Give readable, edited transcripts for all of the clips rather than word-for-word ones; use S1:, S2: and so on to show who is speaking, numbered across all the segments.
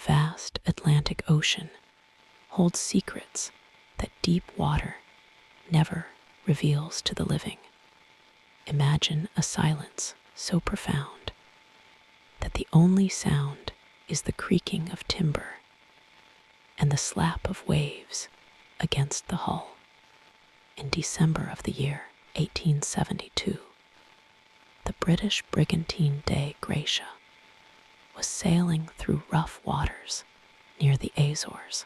S1: vast Atlantic Ocean holds secrets that deep water never reveals to the living. Imagine a silence so profound that the only sound is the creaking of timber and the slap of waves against the hull. In December of the year 1872, the British brigantine Dei Gratia was sailing through rough waters near the Azores.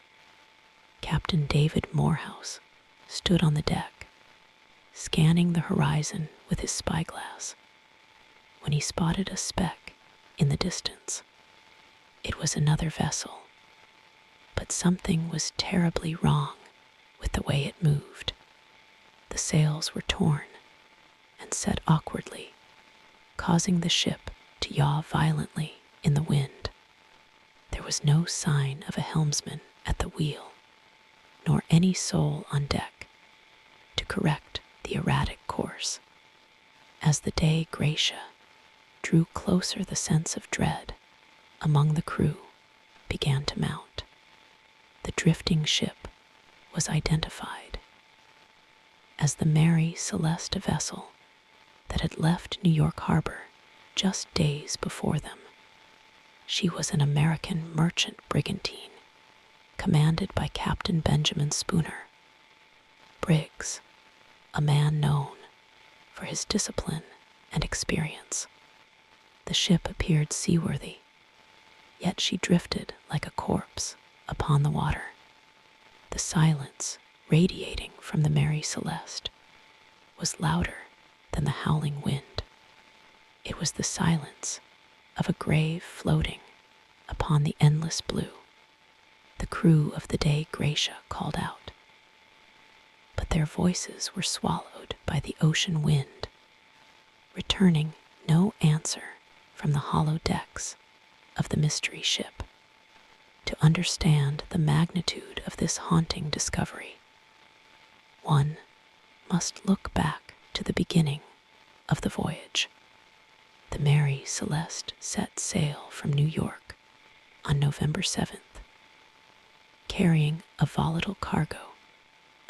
S1: Captain David Morehouse stood on the deck, scanning the horizon with his spyglass, when he spotted a speck in the distance. It was another vessel, but something was terribly wrong with the way it moved. The sails were torn and set awkwardly, causing the ship to yaw violently in the wind. There was no sign of a helmsman at the wheel, nor any soul on deck to correct the erratic course. As the Dei Gratia drew closer, the sense of dread among the crew began to mount. The drifting ship was identified as the Mary Celeste, a vessel that had left New York Harbor just days before them. She was an American merchant brigantine commanded by Captain Benjamin Briggs, a man known for his discipline and experience. The ship appeared seaworthy, yet she drifted like a corpse upon the water. The silence radiating from the Mary Celeste was louder than the howling wind. It was the silence of a grave floating upon the endless blue. The crew of the Dei Gratia called out, but their voices were swallowed by the ocean wind, returning no answer from the hollow decks of the mystery ship. To understand the magnitude of this haunting discovery, one must look back to the beginning of the voyage. The Mary Celeste set sail from New York on November 7th, carrying a volatile cargo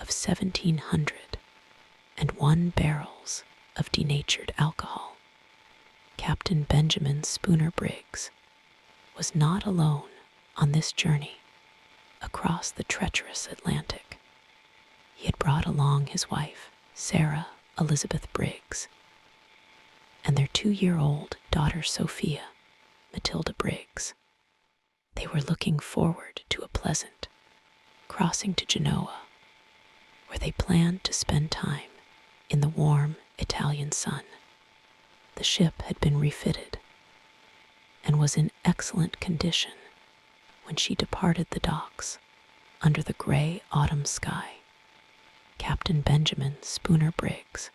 S1: of 1,701 barrels of denatured alcohol. Captain Benjamin Briggs was not alone on this journey across the treacherous Atlantic. He had brought along his wife, Sarah Elizabeth Briggs, and their 2-year-old daughter, Sophia Matilda Briggs. They were looking forward to a pleasant crossing to Genoa, where they planned to spend time in the warm Italian sun. The ship had been refitted and was in excellent condition when she departed the docks under the gray autumn sky. Captain Benjamin Briggs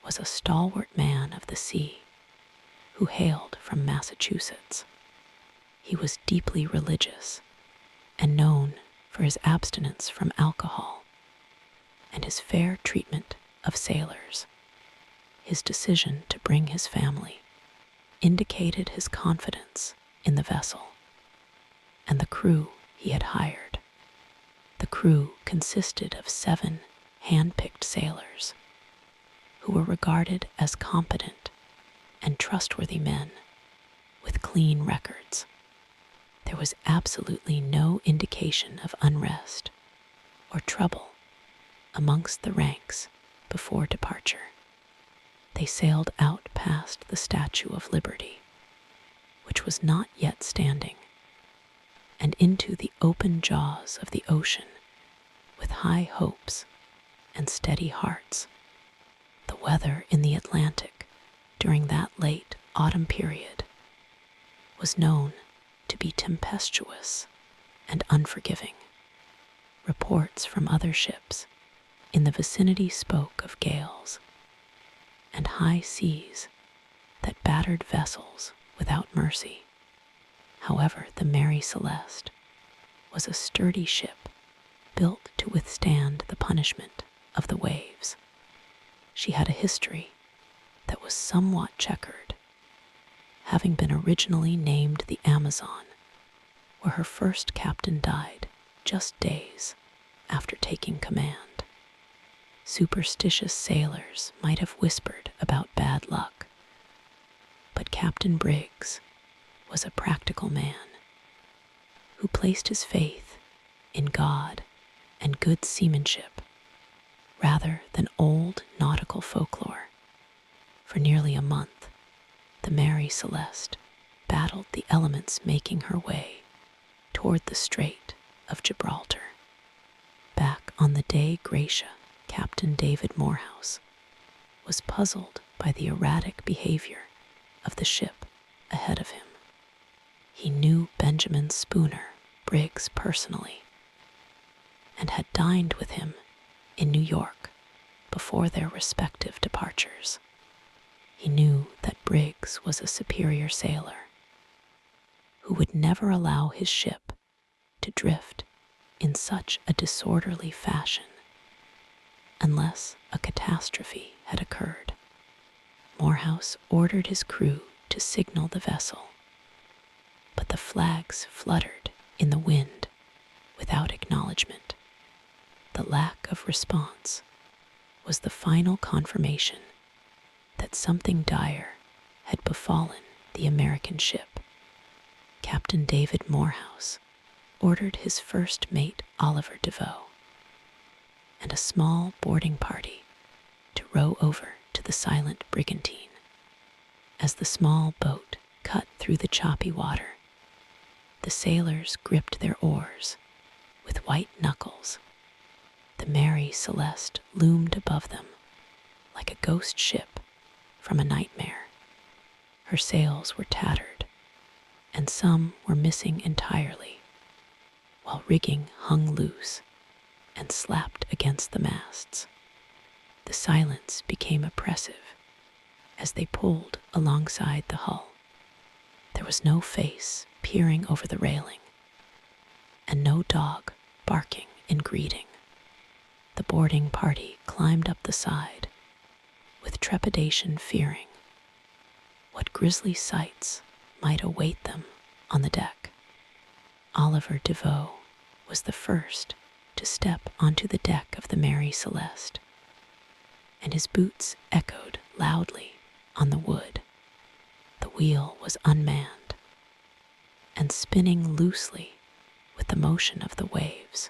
S1: was a stalwart man of the sea who hailed from Massachusetts. He was deeply religious and known for his abstinence from alcohol and his fair treatment of sailors. His decision to bring his family indicated his confidence in the vessel and the crew he had hired. The crew consisted of 7 hand-picked sailors who were regarded as competent and trustworthy men with clean records. There was absolutely no indication of unrest or trouble amongst the ranks before departure. They sailed out past the Statue of Liberty, which was not yet standing, and into the open jaws of the ocean with high hopes and steady hearts. The weather in the Atlantic during that late autumn period was known to be tempestuous and unforgiving. Reports from other ships in the vicinity spoke of gales and high seas that battered vessels without mercy. However, the Mary Celeste was a sturdy ship built to withstand the punishment of the waves. She had a history that was somewhat checkered, having been originally named the Amazon, where her first captain died just days after taking command. Superstitious sailors might have whispered about bad luck, but Captain Briggs was a practical man who placed his faith in God and good seamanship rather than old nautical folklore. For nearly a month, the Mary Celeste battled the elements, making her way toward the Strait of Gibraltar. Back on the Dei Gratia, Captain David Morehouse was puzzled by the erratic behavior of the ship ahead of him. He knew Benjamin Briggs personally and had dined with him in New York before their respective departures. He knew that Briggs was a superior sailor who would never allow his ship to drift in such a disorderly fashion unless a catastrophe had occurred. Morehouse ordered his crew to signal the vessel, but the flags fluttered in the wind without acknowledgement. The lack of response was the final confirmation that something dire had befallen the American ship. Captain David Morehouse ordered his first mate, Oliver DeVoe, and a small boarding party to row over to the silent brigantine. As the small boat cut through the choppy water, the sailors gripped their oars with white knuckles. The Mary Celeste loomed above them like a ghost ship from a nightmare. Her sails were tattered, and some were missing entirely, while rigging hung loose and slapped against the masts. The silence became oppressive as they pulled alongside the hull. There was no face peering over the railing, and no dog barking in greeting. The boarding party climbed up the side, with trepidation, fearing what grisly sights might await them on the deck. Oliver DeVoe was the first to step onto the deck of the Mary Celeste, and his boots echoed loudly on the wood. The wheel was unmanned and spinning loosely with the motion of the waves,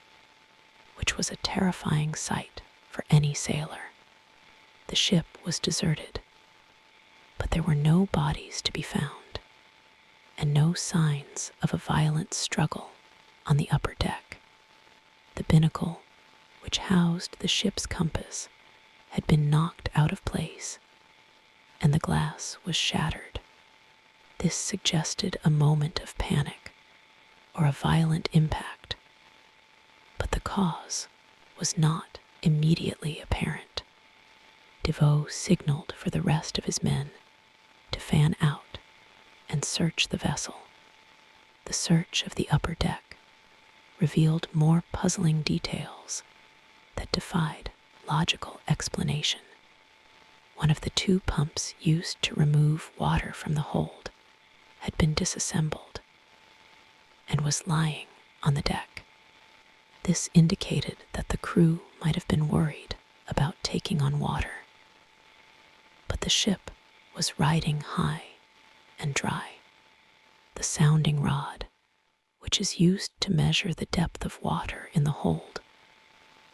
S1: which was a terrifying sight for any sailor. The ship was deserted, but there were no bodies to be found, and no signs of a violent struggle on the upper deck. The binnacle, which housed the ship's compass, had been knocked out of place, and the glass was shattered. This suggested a moment of panic or a violent impact, but the cause was not immediately apparent. DeVoe signaled for the rest of his men to fan out and search the vessel. The search of the upper deck revealed more puzzling details that defied logical explanation. One of the two pumps used to remove water from the hold had been disassembled and was lying on the deck. This indicated that the crew might have been worried about taking on water. But the ship was riding high and dry. The sounding rod, which is used to measure the depth of water in the hold,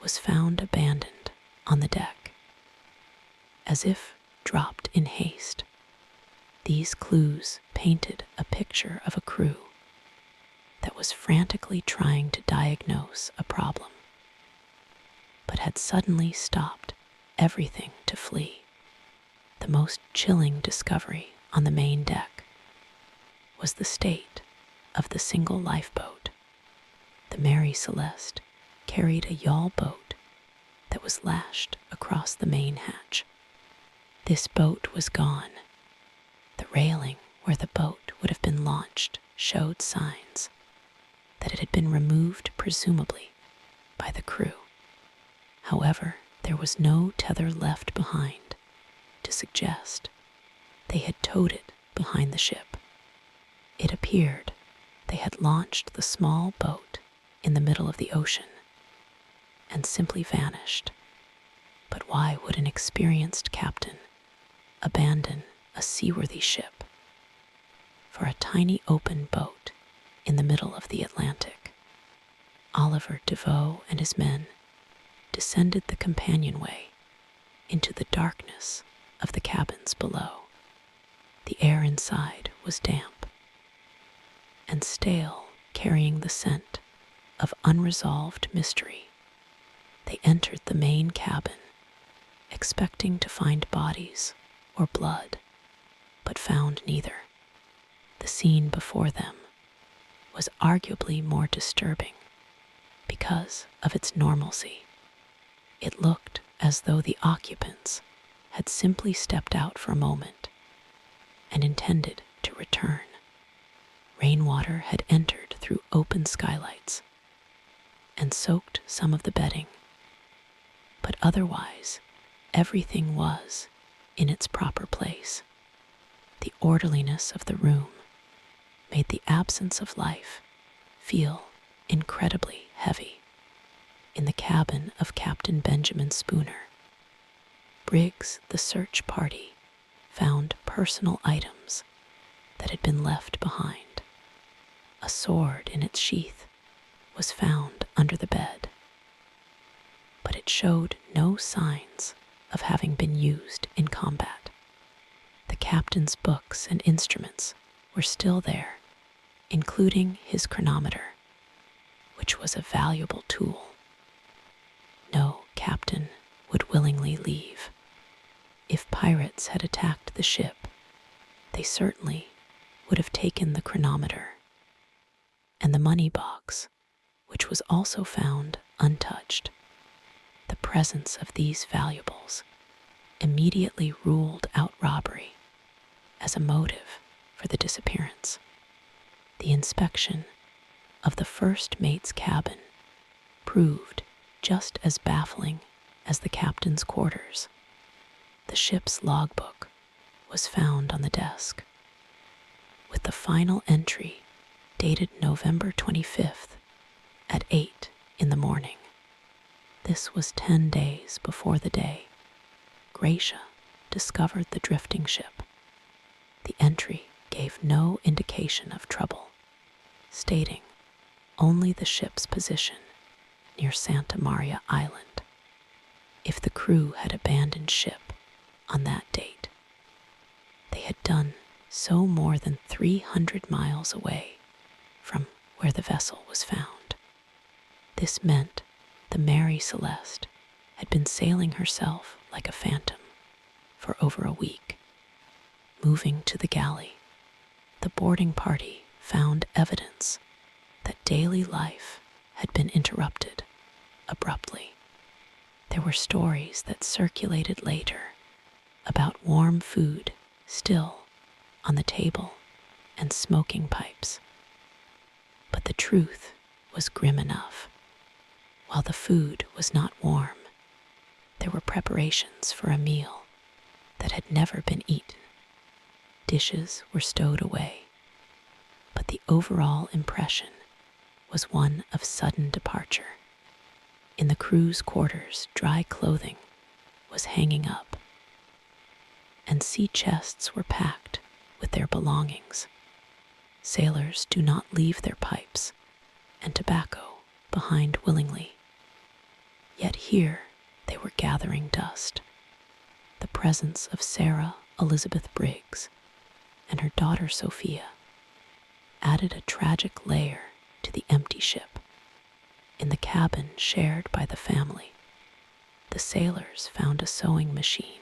S1: was found abandoned on the deck, as if dropped in haste. These clues painted a picture of a crew that was frantically trying to diagnose a problem, but had suddenly stopped everything to flee. The most chilling discovery on the main deck was the state of the single lifeboat. The Mary Celeste carried a yawl boat that was lashed across the main hatch. This boat was gone. The railing where the boat would have been launched showed signs that it had been removed, presumably by the crew. However, there was no tether left behind to suggest they had towed it behind the ship. It appeared they had launched the small boat in the middle of the ocean and simply vanished. But why would an experienced captain abandon a seaworthy ship for a tiny open boat in the middle of the Atlantic? Oliver Deveau and his men descended the companionway into the darkness of the cabins below. The air inside was damp and stale, carrying the scent of unresolved mystery. They entered the main cabin, expecting to find bodies or blood, but found neither. The scene before them was arguably more disturbing because of its normalcy. It looked as though the occupants had simply stepped out for a moment and intended to return. Rainwater had entered through open skylights and soaked some of the bedding, but otherwise everything was in its proper place. The orderliness of the room made the absence of life feel incredibly heavy. In the cabin of Captain Benjamin Spooner Briggs, the search party found personal items that had been left behind. A sword in its sheath was found under the bed, but it showed no signs of having been used in combat. The captain's books and instruments were still there, including his chronometer, which was a valuable tool. No captain would willingly leave. If pirates had attacked the ship, they certainly would have taken the chronometer and the money box, which was also found untouched. The presence of these valuables immediately ruled out robbery as a motive for the disappearance. The inspection of the first mate's cabin proved just as baffling as the captain's quarters. The ship's logbook was found on the desk, with the final entry dated November 25th at 8 in the morning. This was 10 days before the day Gratia discovered the drifting ship. The entry gave no indication of trouble, stating only the ship's position near Santa Maria Island. If the crew had abandoned ship on that date, they had done so more than 300 miles away from where the vessel was found. This meant the Mary Celeste had been sailing herself like a phantom for over a week. Moving to the galley, the boarding party found evidence that daily life had been interrupted abruptly. There were stories that circulated later about warm food still on the table and smoking pipes. But the truth was grim enough. While the food was not warm, there were preparations for a meal that had never been eaten. Dishes were stowed away, but the overall impression was one of sudden departure. In the crew's quarters, dry clothing was hanging up, and sea chests were packed with their belongings. Sailors do not leave their pipes and tobacco behind willingly. Yet here they were gathering dust. The presence of Sarah Elizabeth Briggs and her daughter Sophia added a tragic layer to the empty ship. In the cabin shared by the family, the sailors found a sewing machine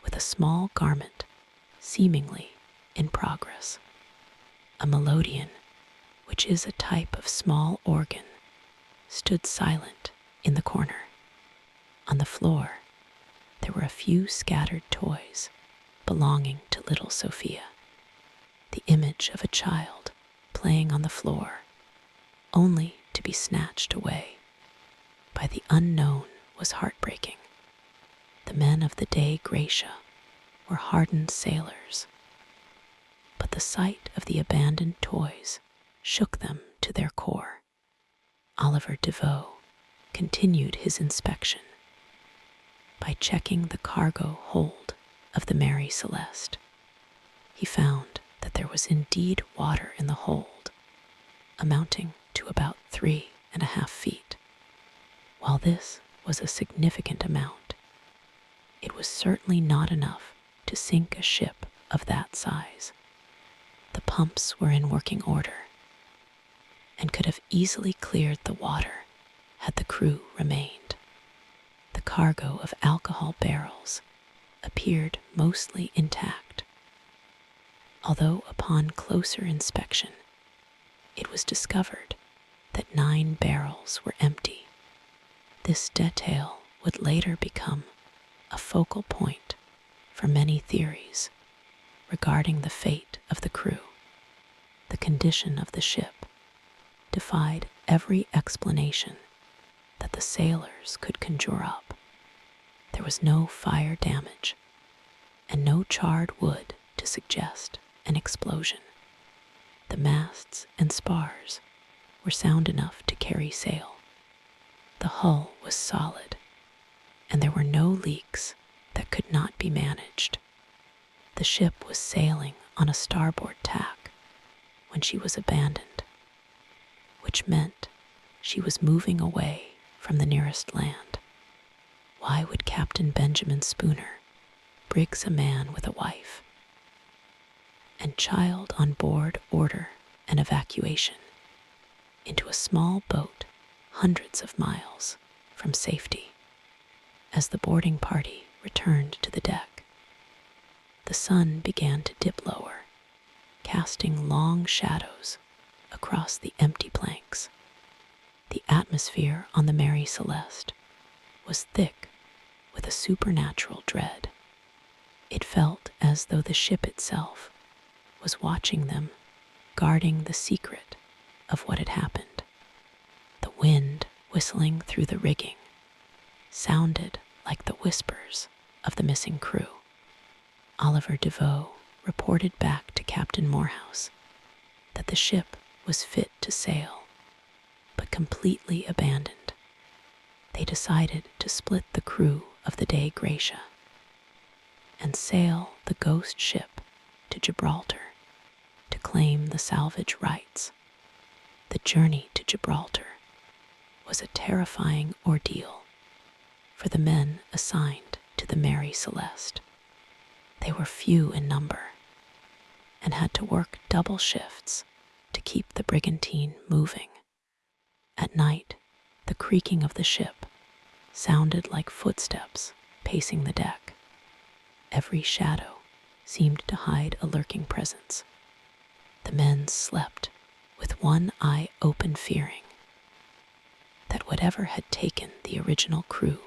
S1: with a small garment seemingly in progress. A melodeon, which is a type of small organ, stood silent in the corner. On the floor, there were a few scattered toys belonging to little Sophia. The image of a child playing on the floor, only to be snatched away by the unknown, was heartbreaking. The men of the Dei Gratia were hardened sailors, but the sight of the abandoned toys shook them to their core. Oliver Deveau continued his inspection by checking the cargo hold of the Mary Celeste. He found that there was indeed water in the hold, amounting to about 3.5 feet. While this was a significant amount, it was certainly not enough to sink a ship of that size. The pumps were in working order and could have easily cleared the water had the crew remained. The cargo of alcohol barrels appeared mostly intact, although upon closer inspection, it was discovered that 9 barrels were empty. This detail would later become a focal point for many theories regarding the fate of the crew. The condition of the ship defied every explanation that the sailors could conjure up. There was no fire damage and no charred wood to suggest an explosion. The masts and spars were sound enough to carry sail. The hull was solid, and there were no leaks that could not be managed. The ship was sailing on a starboard tack when she was abandoned, which meant she was moving away from the nearest land. Why would Captain Benjamin Briggs, a man with a wife and child on board, order an evacuation into a small boat hundreds of miles from safety? As the boarding party returned to the deck, the sun began to dip lower, casting long shadows across the empty planks. The atmosphere on the Mary Celeste was thick with a supernatural dread. It felt as though the ship itself was watching them, guarding the secret of what had happened. The wind whistling through the rigging sounded like the whispers of the missing crew. Oliver Deveau reported back to Captain Morehouse that the ship was fit to sail, but completely abandoned. They decided to split the crew of the Dei Gratia and sail the ghost ship to Gibraltar to claim the salvage rights. The journey to Gibraltar was a terrifying ordeal for the men assigned to the Mary Celeste. They were few in number and had to work double shifts to keep the brigantine moving. At night, the creaking of the ship sounded like footsteps pacing the deck. Every shadow seemed to hide a lurking presence. The men slept with one eye open, fearing that whatever had taken the original crew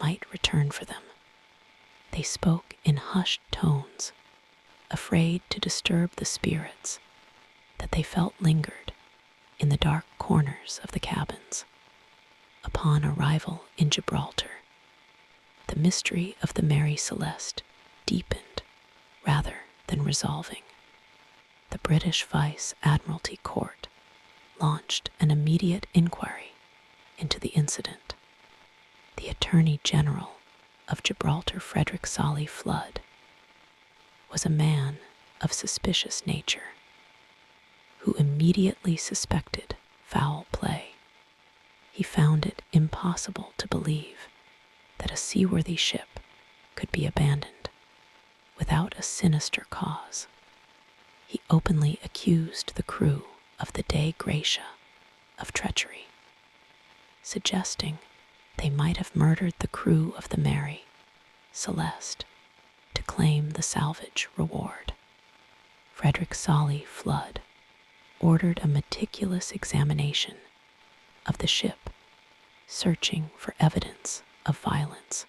S1: might return for them. They spoke in hushed tones, afraid to disturb the spirits that they felt lingered in the dark corners of the cabins. Upon arrival in Gibraltar, the mystery of the Mary Celeste deepened rather than resolving. The British Vice Admiralty Court launched an immediate inquiry into the incident. The Attorney General of Gibraltar, Frederick Solly Flood, was a man of suspicious nature who immediately suspected foul play. He found it impossible to believe that a seaworthy ship could be abandoned without a sinister cause. He openly accused the crew of the Dei Gratia of treachery, suggesting they might have murdered the crew of the Mary Celeste to claim the salvage reward. Frederick Solly Flood ordered a meticulous examination of the ship, searching for evidence of violence.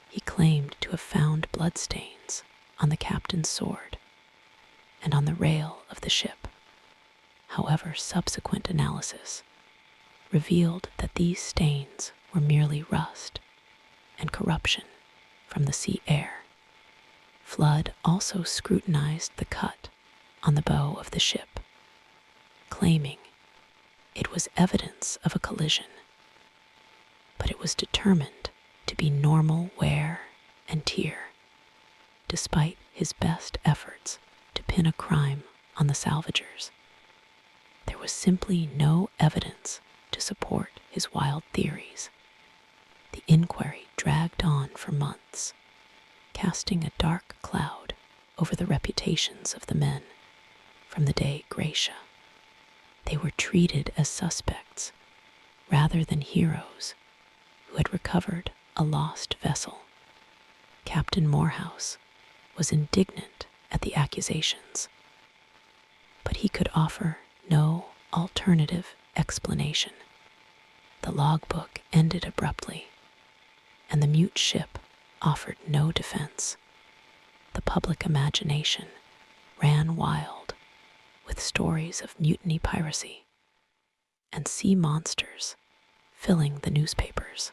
S1: He claimed to have found bloodstains on the captain's sword and on the rail of the ship. However, subsequent analysis revealed that these stains were merely rust and corruption from the sea air. Flood also scrutinized the cut on the bow of the ship, claiming it was evidence of a collision, but it was determined to be normal wear and tear, despite his best efforts to pin a crime on the salvagers. There was simply no evidence to support his wild theories. The inquiry dragged on for months, casting a dark cloud over the reputations of the men from the Dei Gratia. They were treated as suspects rather than heroes who had recovered a lost vessel. Captain Morehouse was indignant at the accusations, but he could offer no alternative explanation. The logbook ended abruptly, and the mute ship offered no defense. The public imagination ran wild with stories of mutiny piracy and sea monsters filling the newspapers.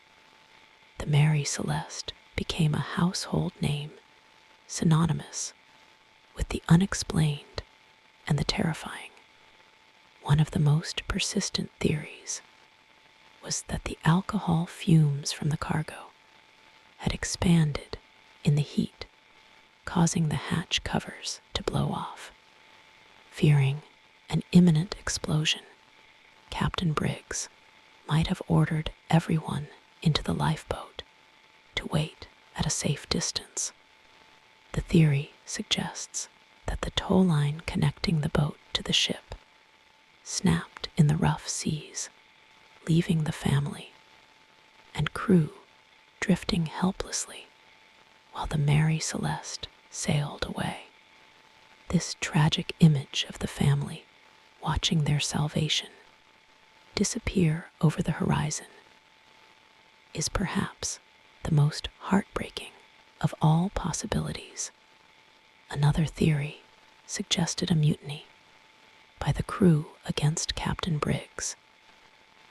S1: The Mary Celeste became a household name synonymous with the unexplained and the terrifying. One of the most persistent theories was that the alcohol fumes from the cargo had expanded in the heat, causing the hatch covers to blow off. Fearing an imminent explosion, Captain Briggs might have ordered everyone into the lifeboat to wait at a safe distance. The theory suggests that the tow line connecting the boat to the ship snapped in the rough seas, leaving the family and crew drifting helplessly while the Mary Celeste sailed away. This tragic image of the family watching their salvation disappear over the horizon is perhaps the most heartbreaking of all possibilities. Another theory suggested a mutiny by the crew against Captain Briggs,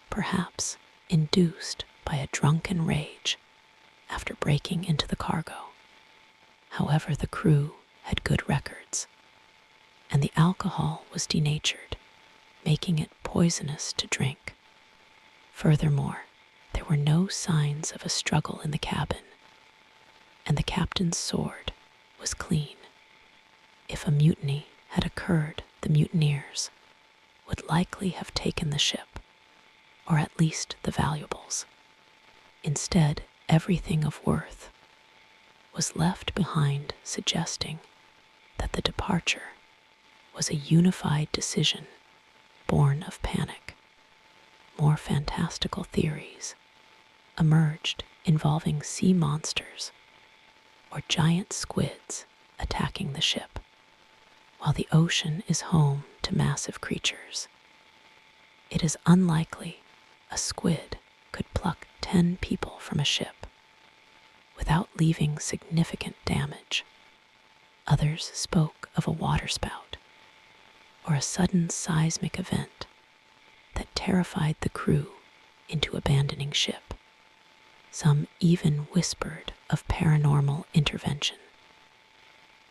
S1: perhaps induced by a drunken rage after breaking into the cargo. However, the crew had good records, and the alcohol was denatured, making it poisonous to drink. Furthermore, there were no signs of a struggle in the cabin, and the captain's sword was clean. If a mutiny had occurred, the mutineers would likely have taken the ship, or at least the valuables. Instead, everything of worth was left behind, suggesting that the departure was a unified decision born of panic. More fantastical theories emerged involving sea monsters or giant squids attacking the ship. While the ocean is home to massive creatures, it is unlikely a squid could pluck 10 people from a ship without leaving significant damage. Others spoke of a waterspout or a sudden seismic event that terrified the crew into abandoning ship. Some even whispered of paranormal intervention,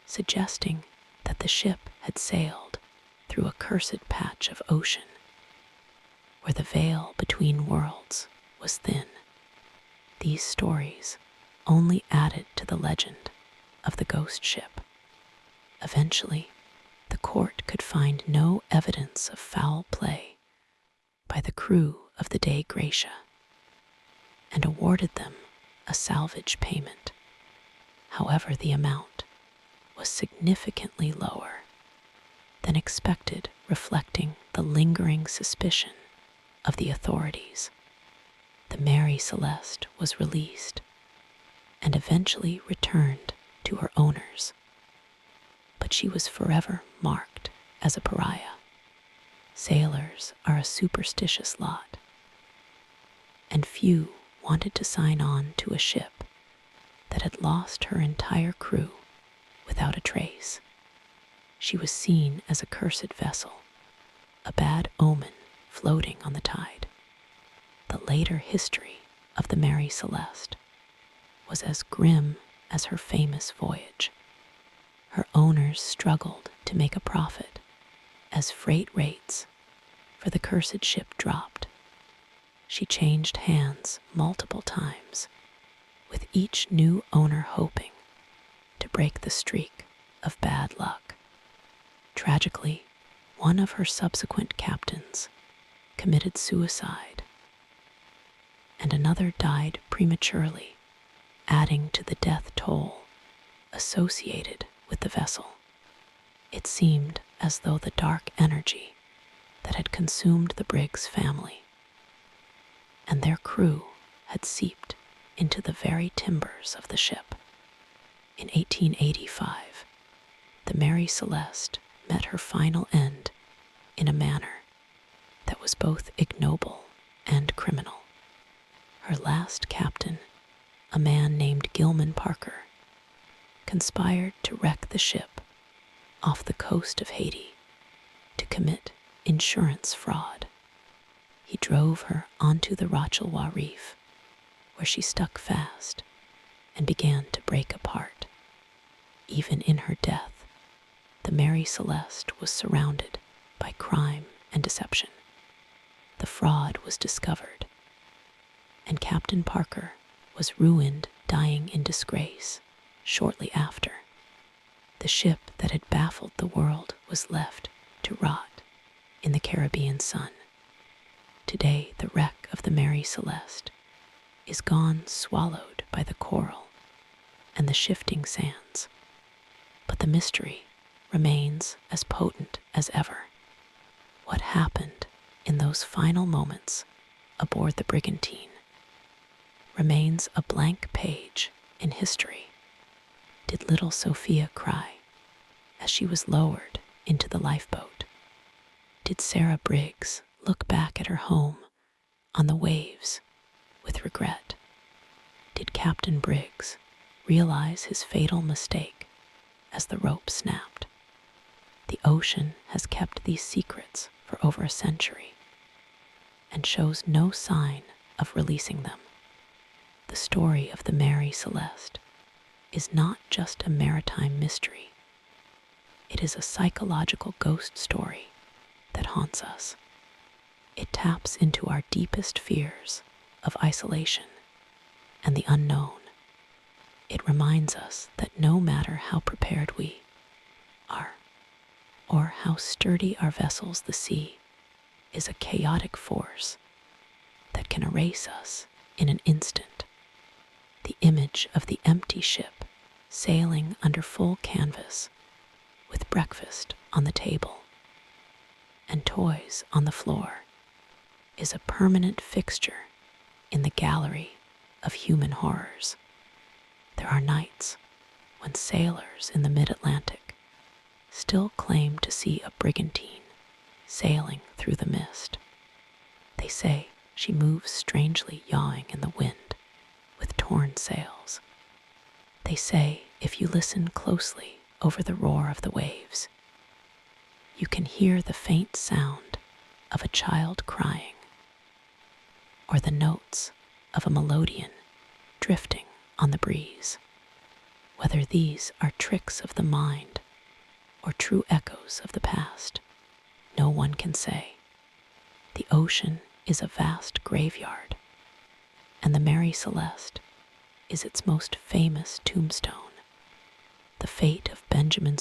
S1: suggesting that the ship had sailed through a cursed patch of ocean where the veil between worlds was thin. These stories only added to the legend of the ghost ship. Eventually, the court could find no evidence of foul play by the crew of the Dei Gratia and awarded them a salvage payment. However, the amount was significantly lower than expected, reflecting the lingering suspicion of the authorities. The Mary Celeste was released and eventually returned to her owners, but she was forever marked as a pariah. Sailors are a superstitious lot, and few wanted to sign on to a ship that had lost her entire crew without a trace. She was seen as a cursed vessel, a bad omen floating on the tide. The later history of the Mary Celeste was as grim as her famous voyage. Her owners struggled to make a profit as freight rates for the cursed ship dropped. She changed hands multiple times, with each new owner hoping to break the streak of bad luck. Tragically, one of her subsequent captains committed suicide, and another died prematurely, adding to the death toll associated with the vessel. It seemed as though the dark energy that had consumed the Briggs family and their crew had seeped into the very timbers of the ship. In 1885, the Mary Celeste met her final end in a manner that was both ignoble and criminal. Her last captain, a man named Gilman Parker, conspired to wreck the ship off the coast of Haiti to commit insurance fraud. He drove her onto the Rochelewa Reef, where she stuck fast and began to break apart. Even in her death, the Mary Celeste was surrounded by crime and deception. The fraud was discovered, and Captain Parker was ruined, dying in disgrace shortly after. The ship that had baffled the world was left to rot in the Caribbean sun. Today, the wreck of the Mary Celeste is gone, swallowed by the coral and the shifting sands, but the mystery remains as potent as ever. What happened in those final moments aboard the brigantine remains a blank page in history. Did little Sophia cry as she was lowered into the lifeboat? Did Sarah Briggs look back at her home on the waves with regret? Did Captain Briggs realize his fatal mistake as the rope snapped? The ocean has kept these secrets for over a century and shows no sign of releasing them. The story of the Mary Celeste is not just a maritime mystery. It is a psychological ghost story that haunts us. It taps into our deepest fears of isolation and the unknown. It reminds us that no matter how prepared we are, or how sturdy our vessels, the sea is a chaotic force that can erase us in an instant. The image of the empty ship sailing under full canvas, with breakfast on the table and toys on the floor, is a permanent fixture in the gallery of human horrors. There are nights when sailors in the mid-Atlantic still claim to see a brigantine sailing through the mist. They say she moves strangely, yawing in the wind with torn sails. They say if you listen closely over the roar of the waves, you can hear the faint sound of a child crying, or the notes of a melodeon drifting on the breeze. Whether these are tricks of the mind or true echoes of the past, no one can say. The ocean is a vast graveyard, and the Mary Celeste is its most famous tombstone. The fate of Benjamin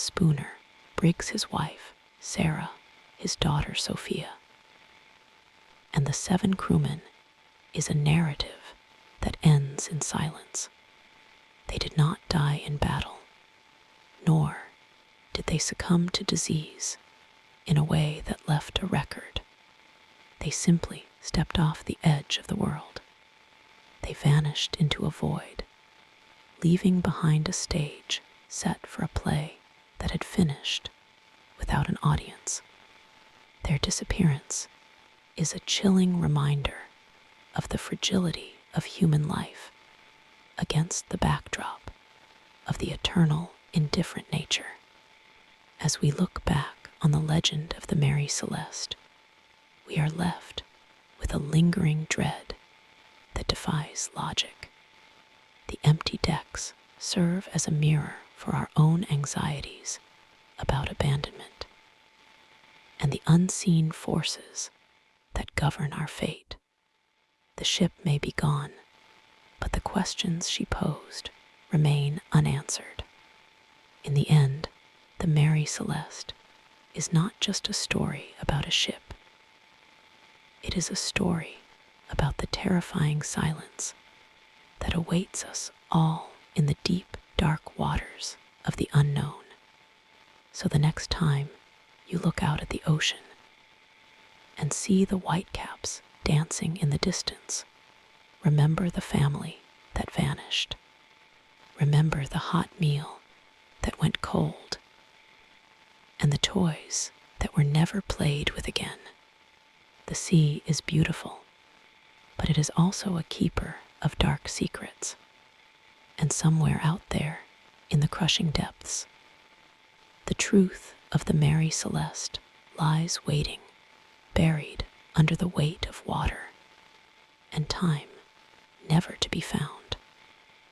S1: Briggs, his wife, Sarah, his daughter, Sophia, and the 7 crewmen is a narrative that ends in silence. They did not die in battle, nor did they succumb to disease in a way that left a record. They simply stepped off the edge of the world. They vanished into a void, leaving behind a stage set for a play that had finished without an audience. Their disappearance is a chilling reminder of the fragility of human life against the backdrop of the eternal, indifferent nature. As we look back on the legend of the Mary Celeste, we are left with a lingering dread that defies logic. The empty decks serve as a mirror for our own anxieties about abandonment, and the unseen forces that govern our fate. The ship may be gone, but the questions she posed remain unanswered. In the end, the Mary Celeste is not just a story about a ship. It is a story about the terrifying silence that awaits us all in the deep, dark waters of the unknown. So the next time you look out at the ocean and see the whitecaps dancing in the distance, remember the family that vanished. Remember the hot meal that went cold and the toys that were never played with again. The sea is beautiful, but it is also a keeper of dark secrets. And somewhere out there, in the crushing depths, the truth of the Mary Celeste lies waiting, buried under the weight of water and time, never to be found.